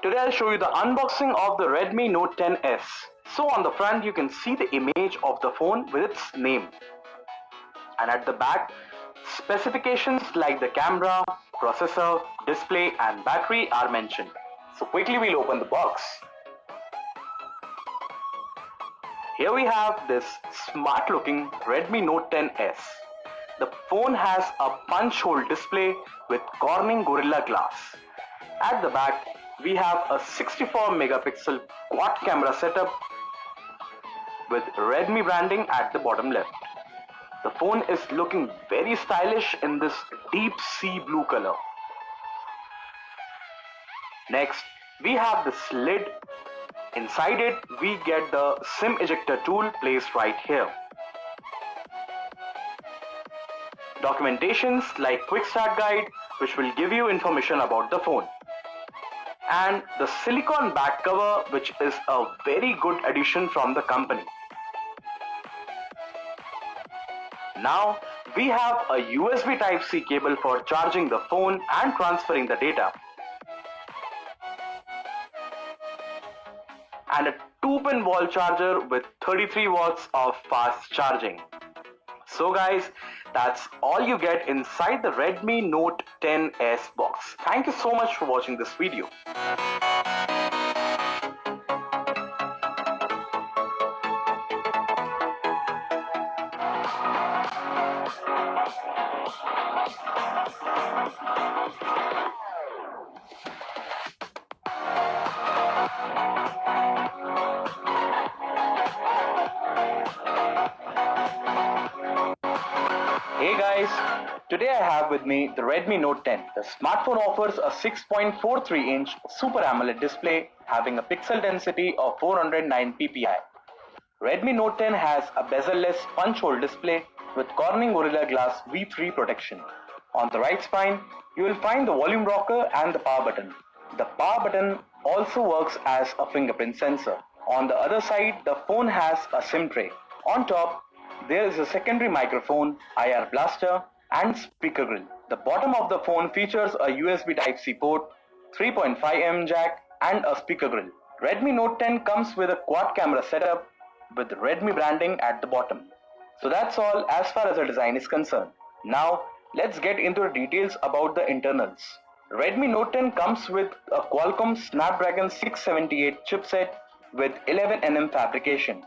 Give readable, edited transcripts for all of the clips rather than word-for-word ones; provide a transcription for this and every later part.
Today I'll show you the unboxing of the Redmi Note 10s. So on the front you can see the image of the phone with its name. And at the back, specifications like the camera, processor, display and battery are mentioned. So quickly we'll open the box. Here we have this smart looking Redmi Note 10s. The phone has a punch hole display with Corning Gorilla Glass. At the back, we have a 64 megapixel quad camera setup with Redmi branding at the bottom left. The phone is looking very stylish in this deep sea blue color. Next, we have this lid. Inside it, we get the SIM ejector tool placed right here. Documentations like quick start guide, which will give you information about the phone. And the silicone back cover, which is a very good addition from the company. Now we have a USB Type-C cable for charging the phone and transferring the data. And a 2-pin wall charger with 33 watts of fast charging. So guys, that's all you get inside the Redmi Note 10s box. Thank you so much for watching this video. Hey guys, today I have with me the Redmi Note 10. The smartphone offers a 6.43-inch Super AMOLED display having a pixel density of 409 ppi. Redmi Note 10 has a bezel-less punch hole display with Corning Gorilla Glass V3 protection. On the right spine, you will find the volume rocker and the power button. The power button also works as a fingerprint sensor. On the other side, the phone has a SIM tray. On top, there is a secondary microphone, IR blaster and speaker grill. The bottom of the phone features a USB Type-C port, 3.5mm jack and a speaker grill. Redmi Note 10 comes with a quad camera setup with Redmi branding at the bottom. So that's all as far as the design is concerned. Now let's get into the details about the internals. Redmi Note 10 comes with a Qualcomm Snapdragon 678 chipset with 11nm fabrication.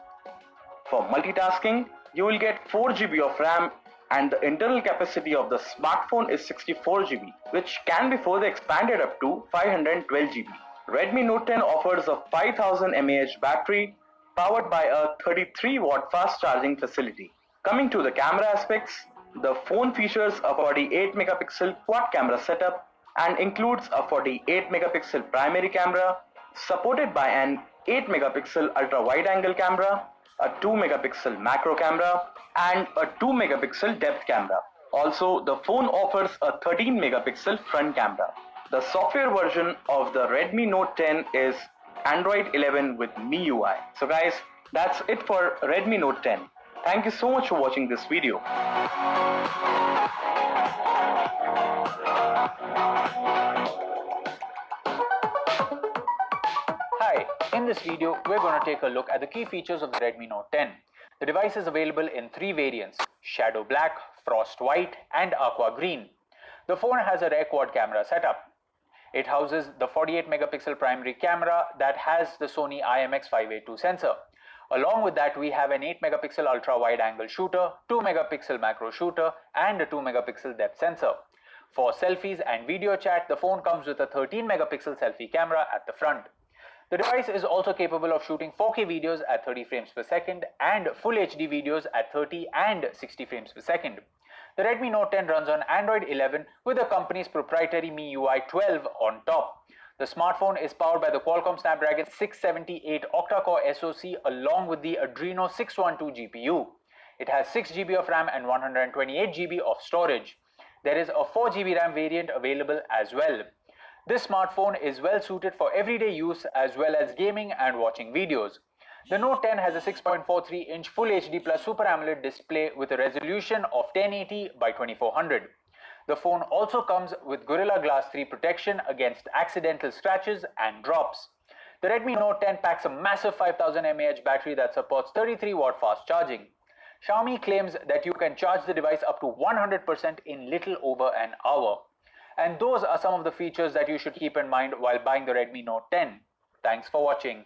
For multitasking, you will get 4GB of RAM and the internal capacity of the smartphone is 64GB, which can be further expanded up to 512GB. Redmi Note 10 offers a 5000 mAh battery powered by a 33-watt fast charging facility. Coming to the camera aspects, the phone features a 48 megapixel quad camera setup and includes a 48 megapixel primary camera supported by an 8 megapixel ultra wide angle camera, a 2 megapixel macro camera and a 2 megapixel depth camera. Also, the phone offers a 13 megapixel front camera. The software version of the Redmi Note 10 is Android 11 with MIUI. So guys, that's it for Redmi Note 10. Thank you so much for watching this video. Hi, in this video we're going to take a look at the key features of the Redmi Note 10. The device is available in 3 variants: Shadow Black, Frost White and Aqua Green. The phone has a rear quad camera setup. It houses the 48 megapixel primary camera that has the Sony IMX582 sensor. Along with that, we have an 8 megapixel ultra wide angle shooter, 2 megapixel macro shooter and a 2 megapixel depth sensor. For selfies and video chat, the phone comes with a 13 megapixel selfie camera at the front. The device is also capable of shooting 4K videos at 30 frames per second and Full HD videos at 30 and 60 frames per second. The Redmi Note 10 runs on Android 11 with the company's proprietary MIUI 12 on top. The smartphone is powered by the Qualcomm Snapdragon 678 Octa-core SoC along with the Adreno 612 GPU. It has 6GB of RAM and 128GB of storage. There is a 4GB RAM variant available as well. This smartphone is well suited for everyday use as well as gaming and watching videos. The Note 10 has a 6.43-inch Full HD Plus Super AMOLED display with a resolution of 1080 by 2400. The phone also comes with Gorilla Glass 3 protection against accidental scratches and drops. The Redmi Note 10 packs a massive 5000 mAh battery that supports 33-watt fast charging. Xiaomi claims that you can charge the device up to 100% in little over an hour. And those are some of the features that you should keep in mind while buying the Redmi Note 10. Thanks for watching.